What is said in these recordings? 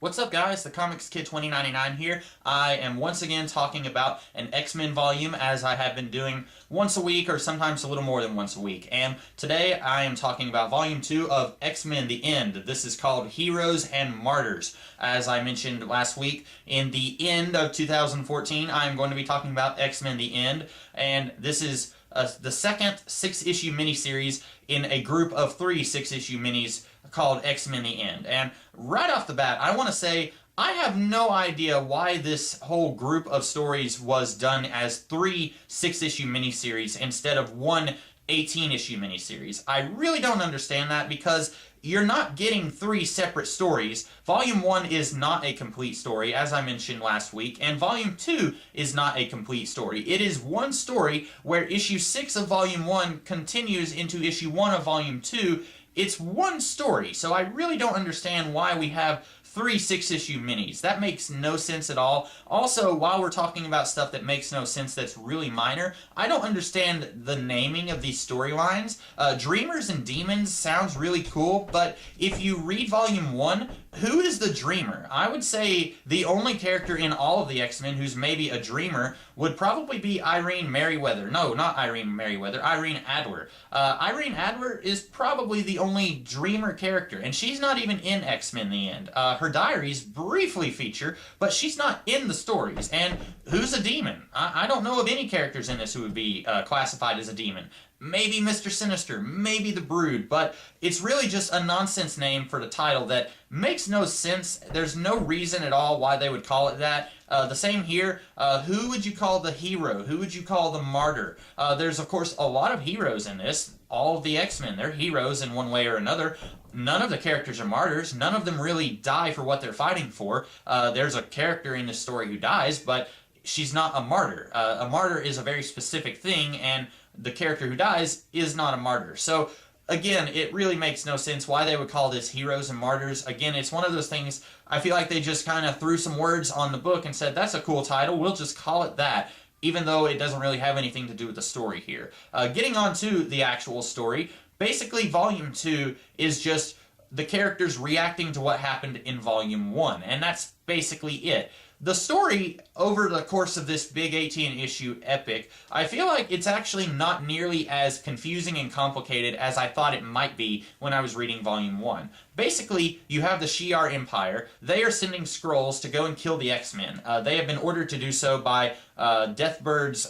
What's up, guys? The Comics Kid 2099 here. I am once again talking about an X-Men volume, as I have been doing once a week or sometimes a little more than once a week. And today I am talking about volume 2 of X-Men The End. This is called Heroes and Martyrs. As I mentioned last week, in the end of 2014, I am going to be talking about X-Men The End, and this is the second 6-issue miniseries in a group of 3 6-issue minis called X-Men The End. And right off the bat, I want to say I have no idea why this whole group of stories was done as 3 6-issue miniseries instead of one 18-issue miniseries. I really don't understand that, because you're not getting 3 separate stories. Volume 1 is not a complete story, as I mentioned last week, and Volume 2 is not a complete story. It is one story where issue 6 of Volume 1 continues into issue 1 of Volume 2. It's one story, so I really don't understand why we have 3 6-issue minis. That makes no sense at all. Also, while we're talking about stuff that makes no sense that's really minor, I don't understand the naming of these storylines. Dreamers and Demons sounds really cool, but if you read Volume 1, who is the Dreamer? I would say the only character in all of the X-Men who's maybe a Dreamer would probably be Irene Merriweather. No, not Irene Merriweather, Irene Adler. Irene Adler is probably the only Dreamer character, and she's not even in X-Men The End. Her diaries briefly feature, but she's not in the stories. And who's a demon? I don't know of any characters in this who would be classified as a demon. Maybe Mr. Sinister, maybe the Brood, but it's really just a nonsense name for the title that makes no sense. There's no reason at all why they would call it that. The same here. Who would you call the hero? Who would you call the martyr? There's, of course, a lot of heroes in this. All of the X-Men, they're heroes in one way or another. None of the characters are martyrs. None of them really die for what they're fighting for. There's a character in this story who dies, but she's not a martyr. A martyr is a very specific thing, and the character who dies is not a martyr. So, again, it really makes no sense why they would call this Heroes and Martyrs. Again, it's one of those things, I feel like they just kind of threw some words on the book and said, that's a cool title, we'll just call it that, even though it doesn't really have anything to do with the story here. Getting on to the actual story, basically Volume 2 is just the characters reacting to what happened in Volume 1, and that's basically it. The story, over the course of this big 18-issue epic, I feel like it's actually not nearly as confusing and complicated as I thought it might be when I was reading Volume 1. Basically, you have the Shi'ar Empire. They are sending Skrulls to go and kill the X-Men. They have been ordered to do so by Deathbird's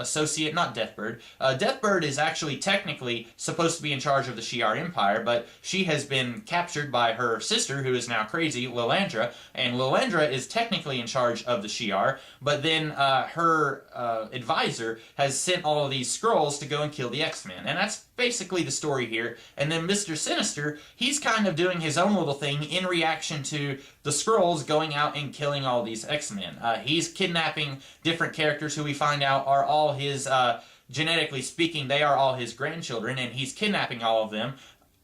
associate, not Deathbird. Deathbird is actually technically supposed to be in charge of the Shi'ar Empire, but she has been captured by her sister, who is now crazy, Lilandra, and Lilandra is technically in charge of the Shi'ar, but then her advisor has sent all of these Skrulls to go and kill the X-Men, and that's basically the story here. And then Mr. Sinister, he's kind of doing his own little thing in reaction to the Skrulls going out and killing all these X-Men. He's kidnapping different characters who we find out are all his, genetically speaking, they are all his grandchildren, and he's kidnapping all of them.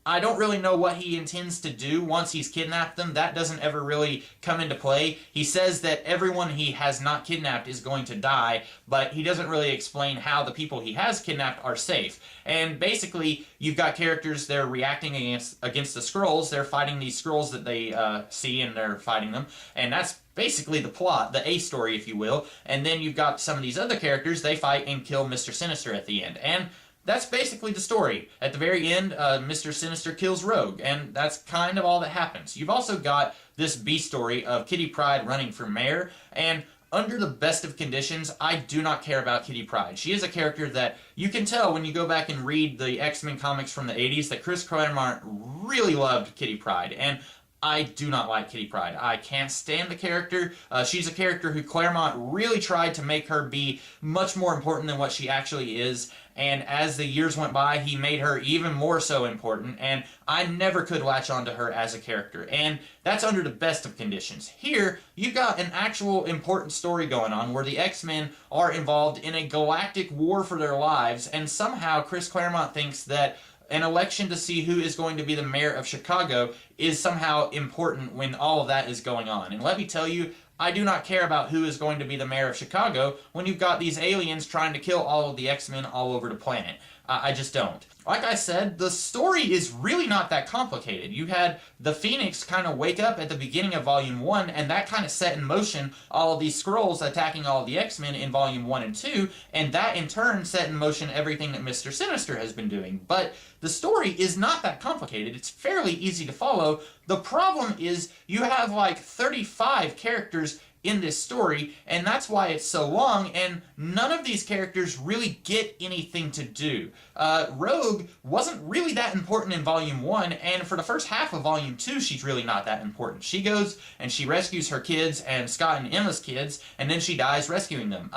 I don't really know what he intends to do once he's kidnapped them. That doesn't ever really come into play. He says that everyone he has not kidnapped is going to die, but he doesn't really explain how the people he has kidnapped are safe. And basically, you've got characters, they're reacting against the Skrulls. They're fighting these Skrulls that they see, and they're fighting them. And that's basically the plot, the A story, if you will. And then you've got some of these other characters, they fight and kill Mr. Sinister at the end. And that's basically the story. At the very end, Mr. Sinister kills Rogue, and that's kind of all that happens. You've also got this B story of Kitty Pryde running for mayor, and under the best of conditions, I do not care about Kitty Pryde. She is a character that you can tell when you go back and read the X-Men comics from the 80s that Chris Claremont really loved Kitty Pryde, and I do not like Kitty Pryde. I can't stand the character. She's a character who Claremont really tried to make her be much more important than what she actually is, and as the years went by, he made her even more so important, and I never could latch onto her as a character, and that's under the best of conditions. Here, you've got an actual important story going on where the X-Men are involved in a galactic war for their lives, and somehow Chris Claremont thinks that an election to see who is going to be the mayor of Chicago is somehow important when all of that is going on. And let me tell you, I do not care about who is going to be the mayor of Chicago when you've got these aliens trying to kill all of the X-Men all over the planet. I just don't. Like I said, the story is really not that complicated. You had the Phoenix kind of wake up at the beginning of Volume 1, and that kind of set in motion all of these Skrulls attacking all of the X-Men in Volume 1 and 2, and that in turn set in motion everything that Mr. Sinister has been doing. But the story is not that complicated. It's fairly easy to follow. The problem is you have like 35 characters in this story, and that's why it's so long, and none of these characters really get anything to do. Rogue wasn't really that important in Volume 1, and for the first half of Volume 2, she's really not that important. She goes and she rescues her kids and Scott and Emma's kids, and then she dies rescuing them.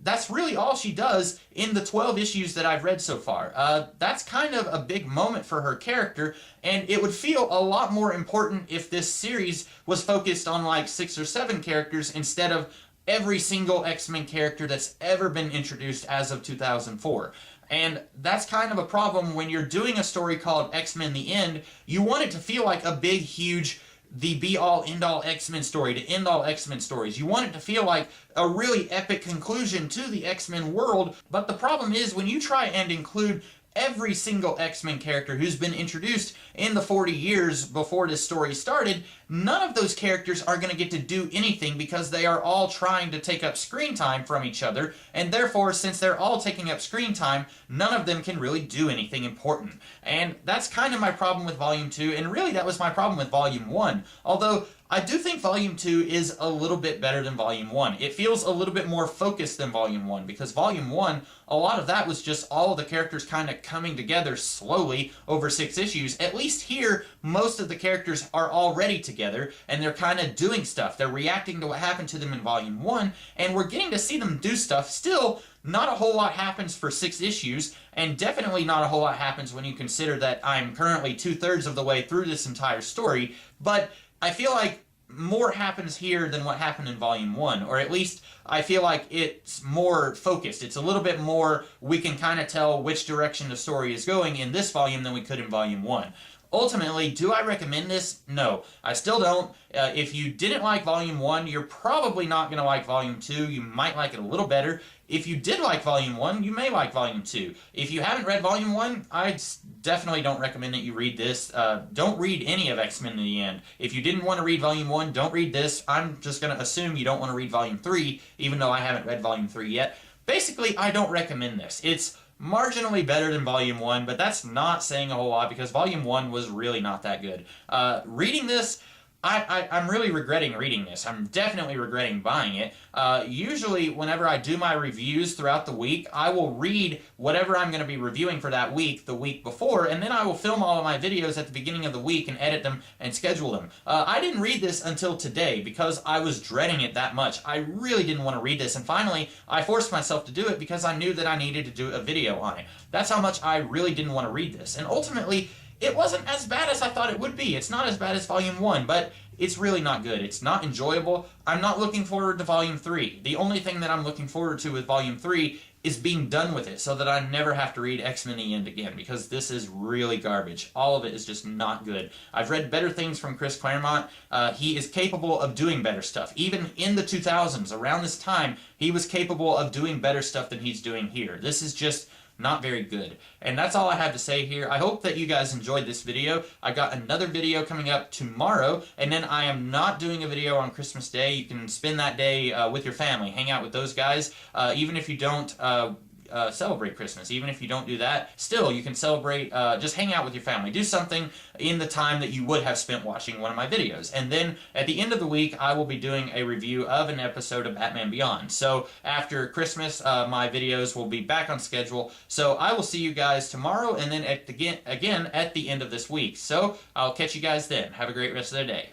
That's really all she does in the 12 issues that I've read so far. That's kind of a big moment for her character, and it would feel a lot more important if this series was focused on like 6 or 7 characters instead of every single X-Men character that's ever been introduced as of 2004. And that's kind of a problem when you're doing a story called X-Men The End. You want it to feel like a big, huge, the be-all, end-all X-Men story to end all X-Men stories. You want it to feel like a really epic conclusion to the X-Men world, but the problem is when you try and include every single X-Men character who's been introduced in the 40 years before this story started, none of those characters are going to get to do anything because they are all trying to take up screen time from each other, and therefore, since they're all taking up screen time, none of them can really do anything important. And that's kind of my problem with Volume 2, and really that was my problem with Volume 1. Although, I do think Volume 2 is a little bit better than Volume 1. It feels a little bit more focused than Volume 1, because Volume 1, a lot of that was just all of the characters kind of coming together slowly over 6 issues. At least here, most of the characters are already together, and they're kind of doing stuff. They're reacting to what happened to them in Volume 1, and we're getting to see them do stuff. Still, not a whole lot happens for 6 issues, and definitely not a whole lot happens when you consider that I'm currently 2/3 of the way through this entire story, but I feel like more happens here than what happened in Volume 1, or at least I feel like it's more focused. It's a little bit more, we can kind of tell which direction the story is going in this volume than we could in Volume 1. Ultimately, do I recommend this? No, I still don't. If you didn't like Volume 1, you're probably not going to like Volume 2. You might like it a little better. If you did like Volume 1, you may like Volume 2. If you haven't read Volume 1, I definitely don't recommend that you read this. Don't read any of X-Men in the End. If you didn't want to read Volume 1, don't read this. I'm just going to assume you don't want to read Volume 3, even though I haven't read Volume 3 yet. Basically, I don't recommend this. It's marginally better than Volume 1, but that's not saying a whole lot because Volume 1 was really not that good. Reading this, I'm really regretting reading this. I'm definitely regretting buying it. Usually, whenever I do my reviews throughout the week, I will read whatever I'm going to be reviewing for that week the week before, and then I will film all of my videos at the beginning of the week and edit them and schedule them. I didn't read this until today because I was dreading it that much. I really didn't want to read this, and finally, I forced myself to do it because I knew that I needed to do a video on it. That's how much I really didn't want to read this, and ultimately, it wasn't as bad as I thought it would be. It's not as bad as Volume 1, but it's really not good. It's not enjoyable. I'm not looking forward to Volume 3. The only thing that I'm looking forward to with Volume 3 is being done with it so that I never have to read X-Men The End again, because this is really garbage. All of it is just not good. I've read better things from Chris Claremont. He is capable of doing better stuff. Even in the 2000s, around this time, he was capable of doing better stuff than he's doing here. This is just not very good. And that's all I have to say here. I hope that you guys enjoyed this video. I got another video coming up tomorrow, and then I am not doing a video on Christmas Day. You can spend that day with your family, hang out with those guys. Even if you don't celebrate Christmas, even if you don't do that, still you can celebrate, just hang out with your family. Do something in the time that you would have spent watching one of my videos. And then at the end of the week, I will be doing a review of an episode of Batman Beyond. So after Christmas, my videos will be back on schedule. So I will see you guys tomorrow and then again at the end of this week. So I'll catch you guys then. Have a great rest of the day.